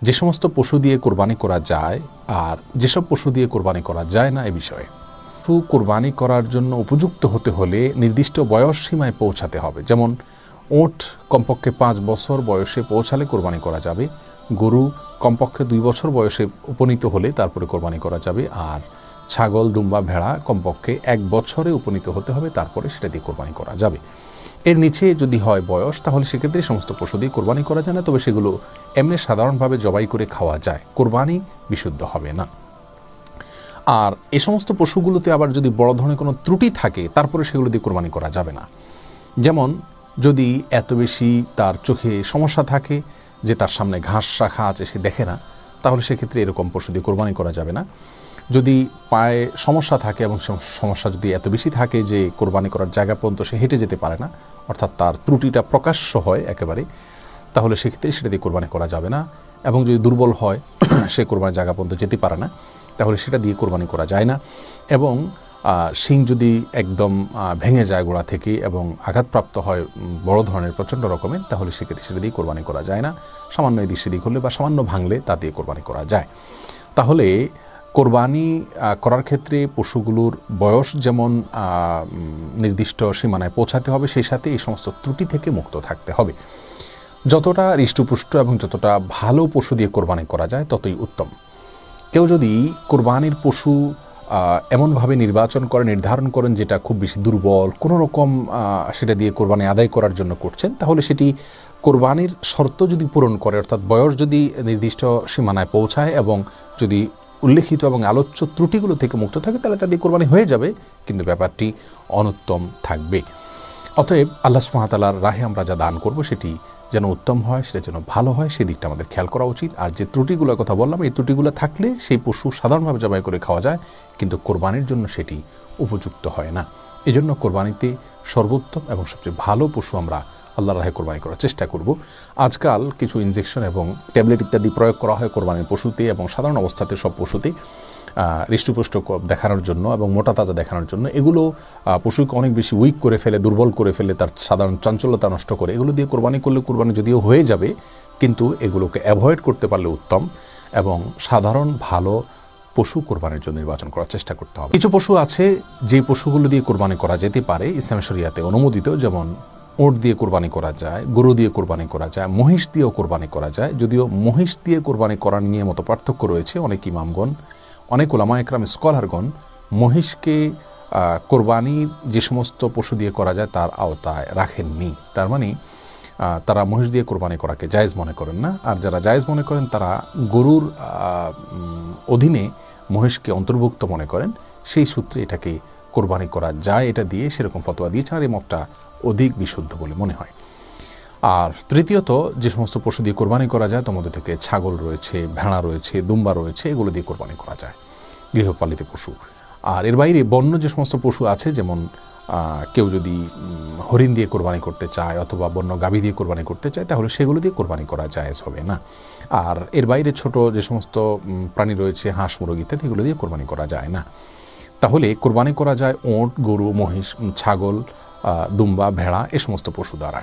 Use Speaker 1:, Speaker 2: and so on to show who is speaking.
Speaker 1: যে সমস্ত পশু দিয়ে কোরবানি করা যায় আর যেসব পশু দিয়ে কোরবানি করা যায় না এ বিষয়ে। পশু কোরবানি করার জন্য উপযুক্ত হতে হলে নির্দিষ্ট বয়স সীমায় পৌঁছাতে হবে। যেমন ওট কমপক্ষে 5 বছর বয়সে পৌঁছালে কোরবানি করা যাবে, গরু কমপক্ষে 2 বছর বয়সে উপনীত হলে তারপরে কোরবানি করা যাবে, আর ছাগল, দুম্বা, ভেড়া কমপক্ষে 1 বছরে উপনীত হতে হবে, তারপরে সেটা দিয়ে কোরবানি করা যাবে। এর নিচে যদি হয় বয়স, তাহলে সেক্ষেত্রে সমস্ত পশু দিয়ে কোরবানি করা যায় না, তবে সেগুলো এমনি সাধারণভাবে জবাই করে খাওয়া যায়, কোরবানি বিশুদ্ধ হবে না। আর এ সমস্ত পশুগুলোতে আবার যদি বড় ধরনের কোনো ত্রুটি থাকে তারপরে সেগুলো দিয়ে কোরবানি করা যাবে না। যেমন যদি এত বেশি তার চোখে সমস্যা থাকে যে তার সামনে ঘাস রাখা আছে সে দেখে না, তাহলে সেক্ষেত্রে এরকম পশু দিয়ে কোরবানি করা যাবে না। যদি পায়ে সমস্যা থাকে এবং সমস্যা যদি এত বেশি থাকে যে কোরবানি করার জায়গা পর্যন্ত সে হেঁটে যেতে পারে না, অর্থাৎ তার ত্রুটিটা প্রকাশ্য হয় একেবারে, তাহলে সেক্ষেত্রে সেটা দিয়ে কোরবানি করা যাবে না। এবং যদি দুর্বল হয়, সে কোরবানির জায়গা পর্যন্ত যেতে পারে না, তাহলে সেটা দিয়ে কোরবানি করা যায় না। এবং শিং যদি একদম ভেঙে যায় গোড়া থেকে এবং আঘাতপ্রাপ্ত হয় বড় ধরনের প্রচণ্ড রকমের, তাহলে সেক্ষেত্রে সেটা দিয়ে কোরবানি করা যায় না। সামান্য এদিক সেদিক হলে বা সামান্য ভাঙলে তা দিয়ে কোরবানি করা যায়। তাহলে কোরবানি করার ক্ষেত্রে পশুগুলোর বয়স যেমন নির্দিষ্ট সীমানায় পৌঁছাতে হবে, সেই সাথে এই সমস্ত ত্রুটি থেকে মুক্ত থাকতে হবে। যতটা হৃষ্টপুষ্ট এবং যতটা ভালো পশু দিয়ে কোরবানি করা যায় ততই উত্তম। কেউ যদি কোরবানির পশু এমনভাবে নির্ধারণ করেন যেটা খুব বেশি দুর্বল, কোনো রকম সেটা দিয়ে কোরবানি আদায় করার জন্য করছেন, তাহলে সেটি কোরবানির শর্ত যদি পূরণ করে, অর্থাৎ বয়স যদি নির্দিষ্ট সীমানায় পৌঁছায় এবং যদি উল্লেখিত এবং আলোচ্য ত্রুটিগুলো থেকে মুক্ত থাকে, তাহলে তা দিয়ে কোরবানি হয়ে যাবে, কিন্তু ব্যাপারটি অনুত্তম থাকবে। অতএব আল্লাহ সুবহানাহু ওয়া তাআলার রাহে আমরা যা দান করব সেটি যেন উত্তম হয়, সেটা যেন ভালো হয়, সেই দিকটা আমাদের খেয়াল করা উচিত। আর যে ত্রুটিগুলোর কথা বললাম, এই ত্রুটিগুলো থাকলে সেই পশু সাধারণভাবে জবাই করে খাওয়া যায়, কিন্তু কোরবানির জন্য সেটি উপযুক্ত হয় না। এজন্য কোরবানিতে সর্বোত্তম এবং সবচেয়ে ভালো পশু আমরা আল্লাহর রাহে কোরবানি করার চেষ্টা করব। আজকাল কিছু ইনজেকশন এবং ট্যাবলেট ইত্যাদি প্রয়োগ করা হয় কোরবানির পশুতে এবং সাধারণ অবস্থাতে সব পশুতে হৃষ্টপুষ্ট দেখানোর জন্য এবং মোটা তাজা দেখানোর জন্য। এগুলো পশুকে অনেক বেশি উইক করে ফেলে, দুর্বল করে ফেলে, তার সাধারণ চাঞ্চল্যতা নষ্ট করে। এগুলো দিয়ে কোরবানি করলে কোরবানি যদিও হয়ে যাবে, কিন্তু এগুলোকে অ্যাভয়েড করতে পারলে উত্তম এবং সাধারণ ভালো পশু কোরবানির জন্য নির্বাচন করার চেষ্টা করতে হবে। কিছু পশু আছে যে পশুগুলো দিয়ে কোরবানি করা যেতে পারে, ইসলাম শরিয়াতে অনুমোদিত, যেমন ওট দিয়ে কোরবানি করা যায়, গরু দিয়ে কোরবানি করা যায়, মহিষ দিয়েও কোরবানি করা যায়। যদিও মহিষ দিয়ে কোরবানি করা নিয়ে মতো পার্থক্য রয়েছে, অনেক ইমামগণ, অনেক ওলামা একরাম, স্কলারগণ মহিষকে কোরবানির যে সমস্ত পশু দিয়ে করা যায় তার আওতায় রাখেননি। তার মানে তারা মহিষ দিয়ে কোরবানি করাকে জায়েজ মনে করেন না। আর যারা জায়েজ মনে করেন তারা গরুর অধীনে মহিষকে অন্তর্ভুক্ত মনে করেন, সেই সূত্রে এটাকে কোরবানি করা যায়, এটা দিয়ে সেরকম ফতোয়া দিয়েছেন। আর এই মতটা অধিক বিশুদ্ধ বলে মনে হয়। আর তৃতীয়ত, যে সমস্ত পশু দিয়ে কোরবানি করা যায় তার মধ্যে থেকে ছাগল রয়েছে, ভেড়া রয়েছে, দুম্বা রয়েছে, এগুলো দিয়ে কোরবানি করা যায়, গৃহপালিত পশু। আর এর বাইরে বন্য যে সমস্ত পশু আছে, যেমন কেউ যদি হরিণ দিয়ে কোরবানি করতে চায় অথবা বন্য গাভী দিয়ে কোরবানি করতে চায়, তাহলে সেগুলো দিয়ে কোরবানি করা জায়েজ হবে না। আর এর বাইরে ছোট যে সমস্ত প্রাণী রয়েছে, হাঁস, মুরগি ইত্যাদি, এগুলো দিয়ে কোরবানি করা যায় না। তাহলে কোরবানি করা যায় ওট, গরু, মহিষ, ছাগল, দুম্বা, ভেড়া, এ সমস্ত পশু দ্বারা।